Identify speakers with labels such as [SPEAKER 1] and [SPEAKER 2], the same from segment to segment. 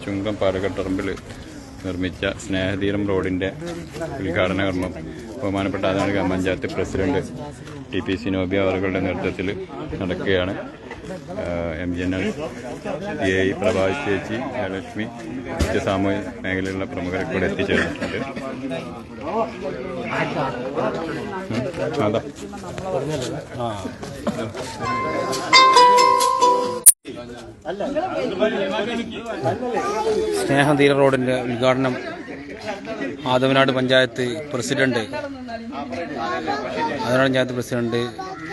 [SPEAKER 1] ചുങ്കം പാലക്കാട്ടറമ്പിൽ നിർമ്മിച്ച സ്നേഹതീരം റോഡിൻ്റെ ഉദ്ഘാടന കർമ്മം ബഹുമാനപ്പെട്ട ആദാന ഗ്രാമപഞ്ചായത്ത് പ്രസിഡന്റ് TPC നോബിയ അവരുടെ നേതൃത്വത്തിൽ നടക്കുകയാണ്. MGNL EI പ്രഭാവി ചേച്ചി ലക്ഷ്മി മറ്റ് സാമൂഹിക മേഖലയിലുള്ള പ്രമുഖരൊക്കെ കൂടെ എത്തിച്ചേർന്നിട്ടുണ്ട്.
[SPEAKER 2] സ്നേഹതീര റോഡിന്റെ ഉദ്ഘാടനം ആദവനാട് പഞ്ചായത്ത് പ്രസിഡന്റ്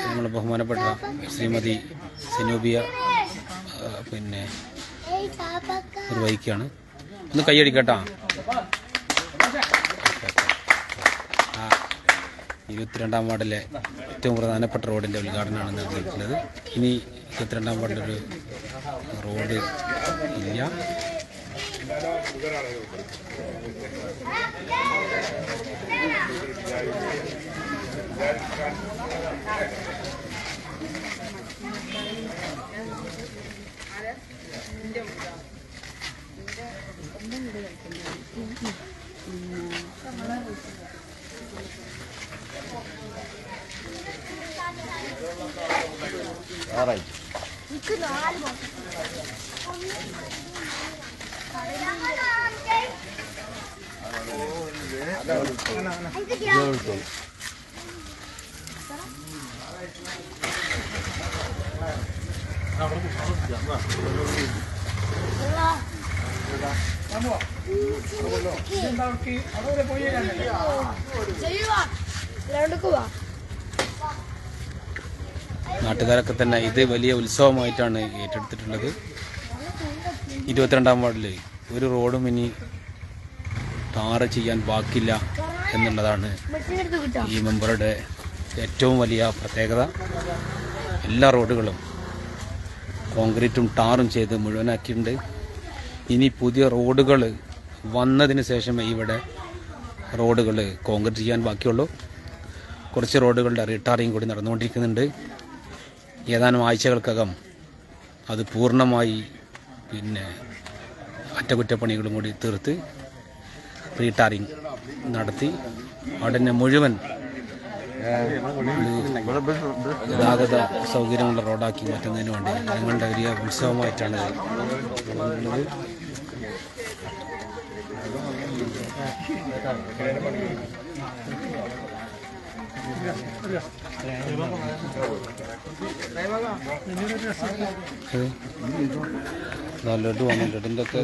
[SPEAKER 2] നമ്മുടെ ബഹുമാനപ്പെട്ട ശ്രീമതി സെനൂബിയ നിർവഹിക്കുകയാണ്. ഒന്ന് കൈയടിക്കട്ടാ. 22-ാം വാർഡിലെ ഏറ്റവും പ്രധാനപ്പെട്ട റോഡിന്റെ ഉദ്ഘാടനമാണ് നടന്നിട്ടുള്ളത്. ഇനി 22-ാം വാർഡിലൊരു റോഡ് ഇല്ല. നാട്ടുകാരൊക്കെ തന്നെ ഇത് വലിയ ഉത്സവമായിട്ടാണ് ഏറ്റെടുത്തിട്ടുള്ളത്. 22-ാം വാർഡിൽ ഒരു റോഡും ഇനി ടാറ് ചെയ്യാൻ ബാക്കില്ല എന്നുള്ളതാണ് ഈ മെമ്പറുടെ ഏറ്റവും വലിയ പ്രത്യേകത. എല്ലാ റോഡുകളും കോൺക്രീറ്റും ടാറും ചെയ്ത് മുഴുവനാക്കിയിട്ടുണ്ട്. ഇനി പുതിയ റോഡുകൾ വന്നതിന് ശേഷമേ ഇവിടെ റോഡുകൾ കോൺക്രീറ്റ് ചെയ്യാൻ ബാക്കിയുള്ളൂ. കുറച്ച് റോഡുകളുടെ റീടാറിങ് കൂടി നടന്നുകൊണ്ടിരിക്കുന്നുണ്ട്. ഏതാനും ആഴ്ചകൾക്കകം അത് പൂർണ്ണമായി അറ്റകുറ്റപ്പണികളും കൂടി തീർത്ത് റീടാറിങ് നടത്തി അവിടെ മുഴുവൻ ഗതാഗത സൗകര്യമുള്ള റോഡാക്കി മാറ്റുന്നതിന് വേണ്ടി ഞങ്ങളുടെ വലിയ ഉത്സവമായിട്ടാണ് ഉള്ളത്. ലഡു വന്നു. ലഡിൻ്റെ ഒക്കെ